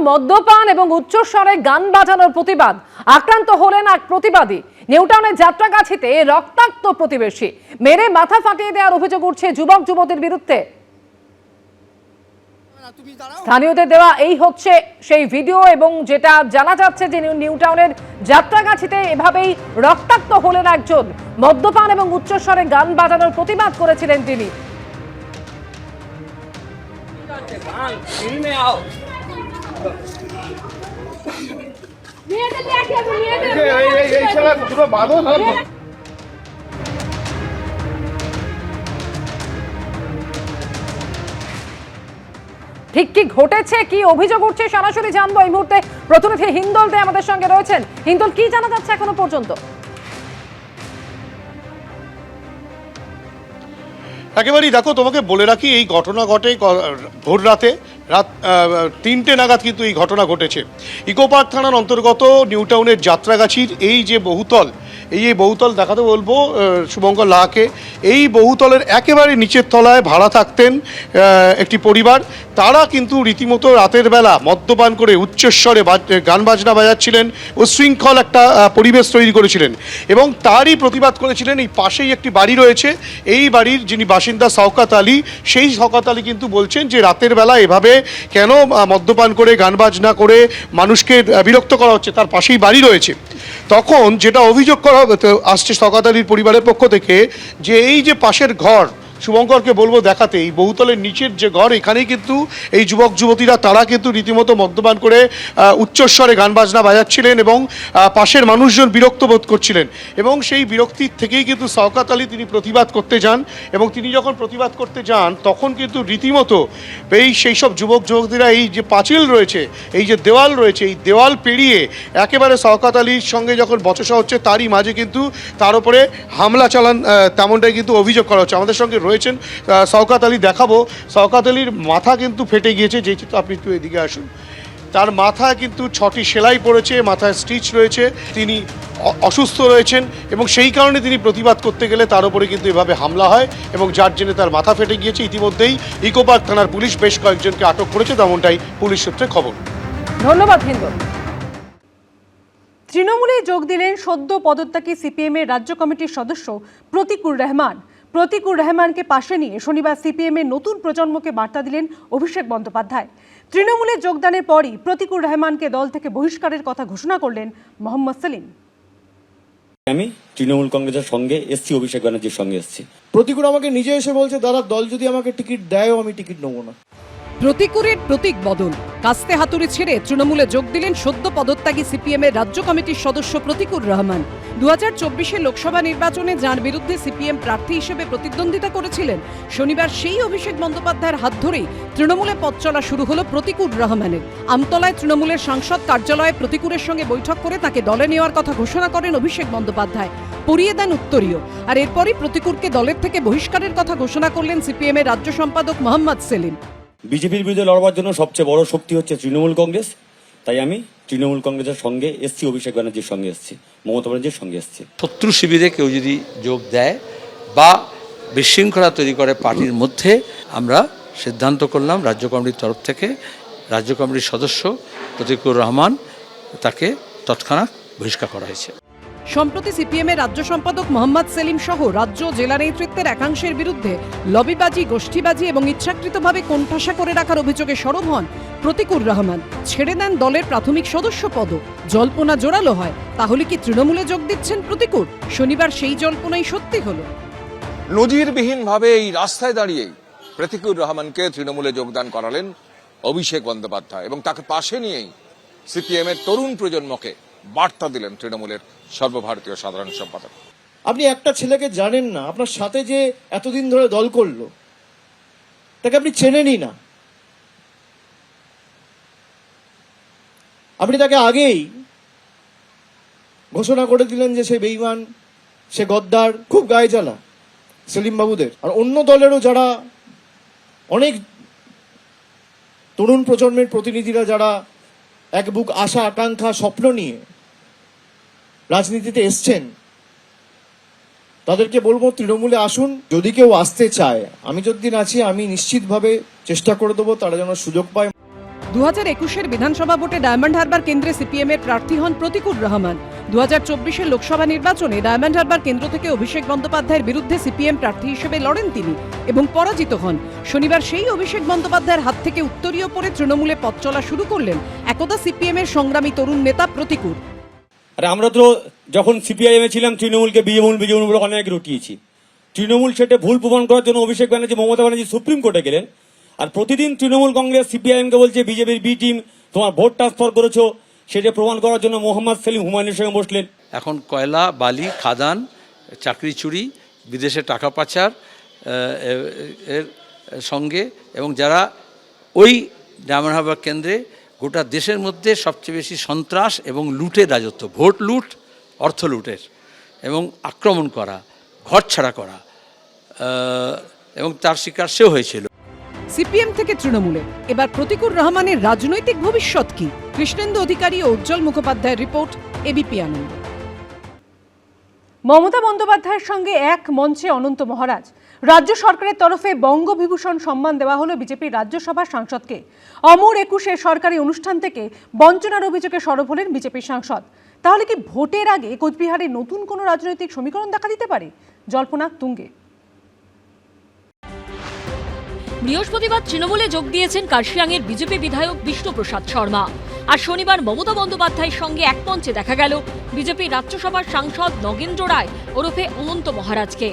মদ্যপান এবং উচ্চস্বরে গান বাজানোর প্রতিবাদ। আক্রান্ত হলেন এক প্রতিবাদী। নিউটাউনের যাত্রাগাছিতে রক্তাক্ত প্রতিবেশী মেরে মাথা ফাটিয়ে দেওয়ার অভিযোগ উঠছে যুবক যুবতীর বিরুদ্ধে। স্থানীয়দের দেওয়া এই হচ্ছে সেই ভিডিও, এবং যেটা জানা যাচ্ছে যে নিউটাউনের যাত্রাগাছিতে এভাবেই রক্তাক্ত হলেন একজন। মদ্যপান এবং উচ্চস্বরে গান বাজানোর প্রতিবাদ করেছিলেন তিনি। ঠিক কি ঘটেছে, কি অভিযোগ উঠছে, সরাসরি জানবো এই মুহূর্তে। প্রতিনিধি হিন্দল দে আমাদের সঙ্গে রয়েছেন। হিন্দল, কি জানা যাচ্ছে এখনো পর্যন্ত? একেবারেই দেখো, তোমাকে বলে রাখি, এই ঘটনা ঘটে ভোর রাতে, রাত 3টে নাগাদ কিন্তু এই ঘটনা ঘটেছে। ইকো পার্ক থানার অন্তর্গত নিউটাউনের যাত্রাগাছির এই যে বহুতল, এই বহুতল দেখাতে বলবো শুভঙ্কর লাহাকে। এই বহুতলের একেবারে নিচের তলায় ভাড়া থাকতেন একটি পরিবার। তারা কিন্তু রীতিমতো রাতের বেলা মদ্যপান করে উচ্চস্বরে গান বাজনা বাজাচ্ছিলেন, উচ্ছৃঙ্খল একটা পরিবেশ তৈরি করেছিলেন, এবং তারই প্রতিবাদ করেছিলেন। এই পাশেই একটি বাড়ি রয়েছে, এই বাড়ির যিনি বাসিন্দা শওকত আলী, সেই শওকত আলী কিন্তু বলছেন যে রাতের বেলা এভাবে কেন মদ্যপান করে গান বাজনা করে মানুষকে বিরক্ত করা হচ্ছে। তার পাশেই বাড়ি রয়েছে। তখন যেটা অভিযোগ করা আসছে শওকত আলীর পরিবারের পক্ষ থেকে, যে এই যে পাশের ঘর, শুভঙ্করকে বলবো দেখাতে, এই বহুতলের নিচের যে ঘর, এখানেই কিন্তু এই যুবক যুবতীরা তারা কিন্তু রীতিমতো মদ্যপান করে উচ্চস্বরে গান বাজনা বাজাচ্ছিলেন, এবং পাশের মানুষজন বিরক্ত বোধ করছিলেন। এবং সেই বিরক্তির থেকেই কিন্তু শওকত আলী তিনি প্রতিবাদ করতে যান, এবং তিনি যখন প্রতিবাদ করতে যান তখন কিন্তু রীতিমতো সেই সব যুবক যুবতীরা এই যে পাঁচিল রয়েছে, এই যে দেওয়াল রয়েছে, এই দেওয়াল পেরিয়ে একেবারে শওকত আলীর সঙ্গে যখন বচসা হচ্ছে তারই মাঝে কিন্তু তার উপরে হামলা চালান, তেমনটাই কিন্তু অভিযোগ করা হচ্ছে। আমাদের সঙ্গে রয়েছেন শওকত আলী, দেখাবো। শওকত আলীর মাথা কিন্তু ফেটে গিয়েছে, যেহেতু আপনি একটু এদিকে আসুন। তার মাথায় কিন্তু 6টি সেলাই পড়েছে, মাথায় স্টিচ রয়েছে, তিনি অসুস্থ রয়েছেন, এবং সেই কারণে তিনি প্রতিবাদ করতে গেলে তার উপরে কিন্তু এভাবে হামলা হয়, এবং যার জন্য তার মাথা ফেটে গিয়েছে। ইতিমধ্যেই ইকো পার্ক থানার পুলিশ বেশ কয়েকজনকে আটক করেছে, তেমনটাই পুলিশ সূত্রে খবর। ধন্যবাদ হিন্দল। তৃণমূলে যোগ দিলেন সদ্য পদত্যাগী সিপিএমের রাজ্য কমিটির সদস্য প্রতীকুর রহমান। প্রতীকুর রহমানকে পাশে নিয়ে শনিবার সিপিএমের নতুন প্রজন্মকে বার্তা দিলেন অভিষেক বন্দ্যোপাধ্যায়। তৃণমূলে যোগদানের পরই প্রতীকুর রহমানকে দল থেকে বহিষ্কারের কথা ঘোষণা করলেন মোহাম্মদ সেলিম। আমি তৃণমূল কংগ্রেসের সঙ্গে এসছি, অভিষেক ব্যানার্জির সঙ্গে এসছি। প্রতীকুর আমাকে নিজে এসে বলছে, দাদা দল যদি আমাকে টিকিট দেয়ও আমি টিকিট নেবো না। প্রতীকুরের প্রতীক বদল, কাস্তে হাতুড়ি ছেড়ে তৃণমূলে যোগ দিলেন সদ্য পদত্যাগী সিপিএমের রাজ্য কমিটির সদস্য প্রতীকুর রহমান। 2024 লোকসভা নির্বাচনে যার বিরুদ্ধে সিপিএম প্রার্থী হিসেবে প্রতিদ্বন্দ্বিতা করেছিলেন, শনিবার সেই অভিষেক বন্দ্যোপাধ্যায়ের হাত ধরেই তৃণমূলে পথ চলা শুরু হলো প্রতীকুর রহমানের। আমতলায় তৃণমূলের সাংসদ কার্যালয়ে প্রতীকুরের সঙ্গে বৈঠক করে তাকে দলে নেওয়ার কথা ঘোষণা করেন অভিষেক বন্দ্যোপাধ্যায়। পরিয়ে দেন উত্তরীয়, আর এরপরই প্রতীকুরকে দলের থেকে বহিষ্কারের কথা ঘোষণা করলেন সিপিএমের রাজ্য সম্পাদক মোহাম্মদ সেলিম। বিজেপির বিরুদ্ধে লড়বার জন্য সবচেয়ে বড় শক্তি হচ্ছে তৃণমূল কংগ্রেস, তাই আমি তৃণমূল কংগ্রেসের সঙ্গে এসছি, অভিষেক ব্যানার্জির সঙ্গে এসছি, মমতা ব্যানার্জির সঙ্গে এসছি। শত্রু শিবিরে কেউ যদি যোগ দেয় বা বিশৃঙ্খলা তৈরি করে পার্টির মধ্যে, আমরা সিদ্ধান্ত করলাম রাজ্য কমিটির তরফ থেকে, রাজ্য কমিটির সদস্য প্রতীকুর রহমান তাকে তৎক্ষণাৎ বহিষ্কার করা হয়েছে। সম্প্রতি সিপিএমের রাজ্য সম্পাদক মোহাম্মদ সেলিম সহ রাজ্য জেলা নেতৃত্বের একাংশের বিরুদ্ধে লবিবাজি, গোষ্ঠীবাজি এবং ইচ্ছাকৃতভাবে কোণঠাসা করে রাখার অভিযোগে সরব হন প্রতীকুর রহমান। ছেড়ে দেন দলের প্রাথমিক সদস্য পদ। জল্পনা জোরালো হয়, তাহলে কি তৃণমূলে যোগ দিচ্ছেন প্রতীকুর? শনিবার সেই জল্পনাই সত্যি হলো। নজিরবিহীনভাবে এই রাস্তায় দাঁড়িয়েই প্রতীকুর রহমানকে তৃণমূলে যোগদান করালেন অভিষেক বন্দ্যোপাধ্যায়, এবং তাকে পাশে নিয়েই সিপিএম এর তরুণ প্রজন্মকে বার্তা দিলেন তৃণমূলের সর্বভারতীয় সাধারণ সম্পাদক। আপনি একটা ছেলেকে জানেন না, আপনার সাথে যে এতদিন ধরে দল করলো তাকে আপনি চেনেনই না। আপনি তাকে আগেই ঘোষণা করে দিলেন যে সে বেঈমান, সে গদ্দার, খুব গায়ে জ্বালা সেলিম বাবুদের আর অন্য দলেরও যারা অনেক তরুণ প্রজন্মের প্রতিনিধিরা যারা এক বুক আশা আকাঙ্ক্ষা স্বপ্ন নিয়ে রাজনীতিতে এসছেন, তাদেরকে বলবো তৃণমূলে আসুন। যদি কেউ আসতে চায়, আমি যতদিন আছি আমি নিশ্চিতভাবে চেষ্টা করে দেবো তারা যেন সুযোগ পায়। 2021-এর বিধানসভা ভোটে ডায়মন্ড হারবার কেন্দ্রে সিপিএমের প্রার্থী হন প্রতিকুর রহমান। 2024-এর লোকসভা নির্বাচনে ডায়মন্ড হারবার কেন্দ্র থেকে অভিষেক বন্দ্যোপাধ্যায়ের বিরুদ্ধে সিপিএম প্রার্থী হিসেবে লড়েন তিনি এবং পরাজিত হন। শনিবার সেই অভিষেক বন্দ্যোপাধ্যায়ের হাত থেকে উত্তরীয় পরে তৃণমূলে পথ চলা শুরু করলেন একদা সিপিএমের সংগ্রামী তরুণ নেতা প্রতিকুর। আর আমরা তো যখন সিপিআইএমে ছিলাম তৃণমূলকে বিজেমূল বলে অনেক রটিয়েছি। তৃণমূল সেটা ভুল প্রমাণ করার জন্য অভিষেক ব্যানার্জি মমতা ব্যানার্জি সুপ্রিম কোর্টে গেলেন। আর প্রতিদিন তৃণমূল কংগ্রেস সিপিআইএমকে বলছে বিজেপির বি টিম তোমার ভোট ট্রান্সফার করেছো, সেটা প্রমাণ করার জন্য মোহাম্মদ সেলিম হুমায়ুনের সঙ্গে বসলেন। এখন কয়লা, বালি, খাদান, চাকরি চুরি, বিদেশে টাকা পাচার এর সঙ্গে এবং যারা ওই ডায়মন্ড হারবার কেন্দ্রে গোটা দেশের মধ্যে সবচেয়ে বেশি সন্ত্রাস এবং লুটের রাজত্ব, ভোট লুট, অর্থ লুটের এবং আক্রমণ করা, ঘর ছাড়া করা এবং তার শিকার সেও হয়েছিল। সিপিএম থেকে তৃণমূলে এবার প্রতিকুর রহমানের রাজনৈতিক ভবিষ্যৎ কি? কৃষ্ণেন্দু অধিকারী ও উজ্জ্বল মুখোপাধ্যায়ের রিপোর্ট, এবিপি আনন্দ। মমতা বন্দ্যোপাধ্যায়ের সঙ্গে এক মঞ্চে অনন্ত মহারাজ। রাজ্য সরকারের তরফে বঙ্গবিভূষণ সম্মান দেওয়া হলো বিজেপির রাজ্যসভার সাংসদকে। অমর 21-এর সরকারি অনুষ্ঠান থেকে বঞ্চনার অভিযোগে সরব হলেন বিজেপির সাংসদ। তাহলে কি ভোটের আগে কোচবিহারে নতুন কোনো রাজনৈতিক সমীকরণ দেখা দিতে পারে? জল্পনা তুঙ্গে। বৃহস্পতিবার তৃণমূলে যোগ দিয়েছেন কার্শিয়াংয়ের বিজেপি বিধায়ক বিষ্ণুপ্রসাদ শর্মা। আর শনিবার মমতা বন্দ্যোপাধ্যায়ের সঙ্গে এক মঞ্চে দেখা গেল বিজেপির রাজ্যসভার সাংসদ নগেন্দ্র রায় ওরফে অনন্ত মহারাজকে,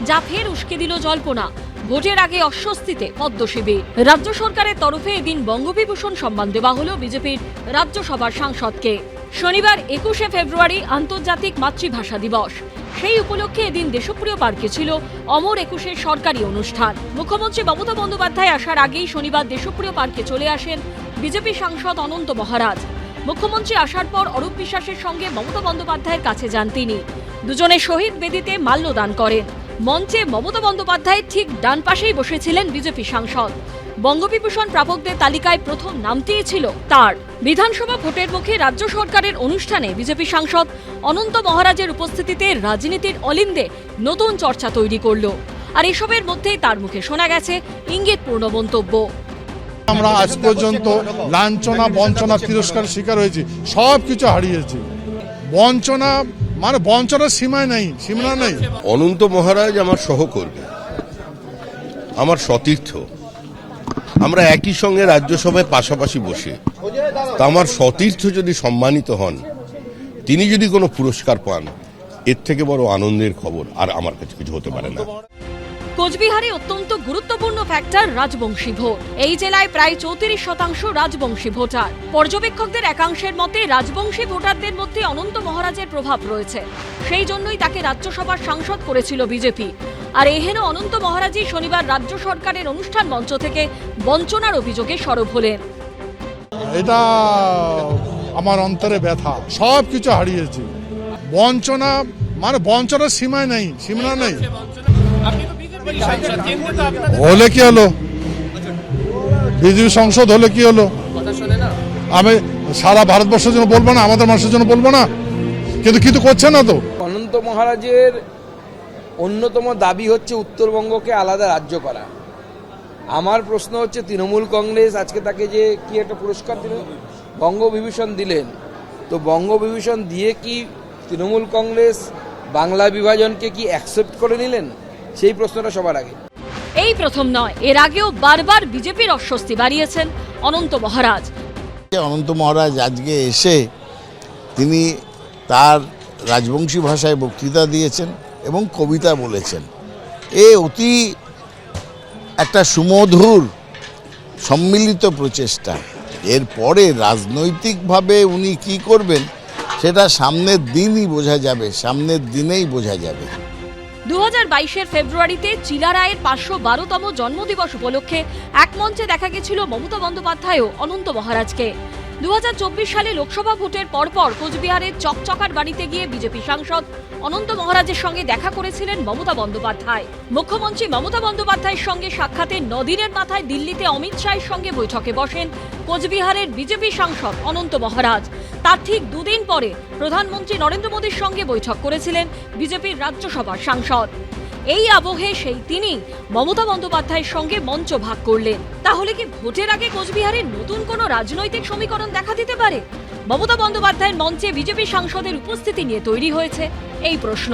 যা ফের উস্কে দিল জল্পনা। ভোটের আগে অস্বস্তিতে পদ্ম শিবির। রাজ্য সরকারের তরফে এদিন বঙ্গবিভূষণ সম্মান দেওয়া হলো বিজেপির রাজ্যসভার সাংসদকে। শনিবার 21শে ফেব্রুয়ারি আন্তর্জাতিক মাতৃভাষা দিবস। সেই উপলক্ষে এদিন দেশপ্রিয় পার্কে ছিল অমর 21-এর সরকারি অনুষ্ঠান। মুখ্যমন্ত্রী মমতা বন্দ্যোপাধ্যায় আসার আগেই শনিবার দেশপ্রিয় পার্কে চলে আসেন বিজেপি সাংসদ অনন্ত মহারাজ। মুখ্যমন্ত্রী আসার পর অরূপ বিশ্বাসের সঙ্গে মমতা বন্দ্যোপাধ্যায়ের কাছে যান তিনি। দুজনে শহীদ বেদিতে মাল্যদান করেন। মঞ্চে মমতা বন্দ্যোপাধ্যায়ের ঠিক ডান পাশেই বসেছিলেন বিজেপি সাংসদ। বঙ্গবিভূষণ প্রাপকদের তালিকায় প্রথম নামটিই ছিল তার। বিধানসভা ভোটের মুখে রাজ্য সরকারের অনুষ্ঠানে বিজেপি সাংসদ অনন্ত মহারাজের উপস্থিতিতে রাজনীতির অলিন্দে নতুন চর্চা তৈরি করল। আর এসবের মধ্যেই তার মুখে শোনা গেছে ইঙ্গিতপূর্ণ মন্তব্য। আমরা আজ পর্যন্ত লাঞ্ছনা, বঞ্চনা, তিরস্কার শিকার হয়েছি, সব কিছু হারিয়েছি। বঞ্চনা মানে বঞ্চনার সীমায় নেই, সীমানা নেই। অনন্ত মহারাজ আমার সহকর্মী, আমার সতীর্থ। আমরা একই সঙ্গে রাজ্যসভায় পাশাপাশি বসে, তা আমার সতীর্থ যদি সম্মানিত হন, তিনি যদি কোনো পুরস্কার পান, এর থেকে বড় আনন্দের খবর আর আমার কাছে কিছু হতে পারে না। কোচবিহারে অত্যন্ত গুরুত্বপূর্ণ ফ্যাক্টর রাজবংশী ভোট। এই জেলায় প্রায় 34% রাজবংশী ভোটার। পর্যবেক্ষকদের একাংশের মতে রাজবংশী ভোটারদের মধ্যে অনন্ত মহারাজের প্রভাব রয়েছে। সেই জন্যই তাকে রাজ্যসভার সাংসদ করেছিল বিজেপি। আর এহেন অনন্ত মহারাজই শনিবার রাজ্য সরকারের অনুষ্ঠান মঞ্চ থেকে বঞ্চনার অভিযোগে সরব হলেন। এটা আমার অন্তরে ব্যথা, সব কিছু হারিয়েছি। বঞ্চনা মানে বঞ্চনার সীমায় নেই, সীমানা নেই। হলে কি হলো? বিজেপি সংসদ হলে কি হলো? আমি সারা ভারতবর্ষের জন্য বলবো না, আমাদের মানুষের জন্য বলবো না, কিন্তু কিছু করছে না তো। অনন্ত মহারাজের অন্যতম দাবি হচ্ছে উত্তরবঙ্গকে আলাদা রাজ্য করা। আমার প্রশ্ন হচ্ছে, তৃণমূল কংগ্রেস আজকে তাকে যে কি একটা পুরস্কার দিলেন, বঙ্গবিভূষণ দিলেন, তো বঙ্গবিভূষণ দিয়ে কি তৃণমূল কংগ্রেস বাংলা বিভাজনকে কি অ্যাকসেপ্ট করে নিলেন? সেই প্রশ্নটা সবার আগে। এই প্রথম নয়, এর আগেও বারবার বিজেপির অস্বস্তি বাড়িয়েছেন অনন্ত মহারাজ। অনন্ত মহারাজ আজকে এসে তিনি তার রাজবংশী ভাষায় বক্তৃতা দিয়েছেন এবং কবিতা বলেছেন। এ অতি একটা সুমধুর সম্মিলিত প্রচেষ্টা। এরপরে রাজনৈতিকভাবে উনি কি করবেন সেটা সামনের দিনই বোঝা যাবে, সামনের দিনেই বোঝা যাবে। 2022-এর ফেব্রুয়ারিতে চিলা রায়ের 512তম জন্মদিবস উপলক্ষে এক মঞ্চে দেখা গেছিল মমতা বন্দ্যোপাধ্যায় ও অনন্ত মহারাজকে। 2024 সালে লোকসভা ভোটের পরপর কোচবিহারের চকচকার বাড়িতে গিয়ে বিজেপি সাংসদ অনন্ত মহারাজের সঙ্গে দেখা করেছিলেন মমতা বন্দ্যোপাধ্যায়। মুখ্যমন্ত্রী মমতা বন্দ্যোপাধ্যায়ের সঙ্গে সাক্ষাতে নদিনের মাথায় দিল্লিতে অমিত শাহের সঙ্গে বৈঠকে বসেন কোচবিহারের বিজেপি সাংসদ অনন্ত মহারাজ। তার ঠিক দুদিন পরে প্রধানমন্ত্রী নরেন্দ্র মোদীর সঙ্গে বৈঠক করেছিলেন বিজেপির রাজ্যসভার সাংসদ। এই আবহে সেই তিনি মমতা বন্দ্যোপাধ্যায়ের সঙ্গে মঞ্চ ভাগ করলেন। তাহলে কি ভোটের আগে কোচবিহারে নতুন কোনো রাজনৈতিক সমীকরণ দেখা দিতে পারে? মমতা বন্দ্যোপাধ্যায়ের মঞ্চে বিজেপি সাংসদের উপস্থিতি নিয়ে তৈরি হয়েছে এই প্রশ্ন।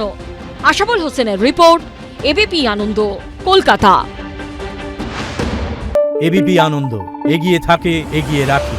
আশাফুল হোসেনের রিপোর্ট, এবিপি আনন্দ, কলকাতা। এবিপি আনন্দ, এগিয়ে থাকে, এগিয়ে রাখে।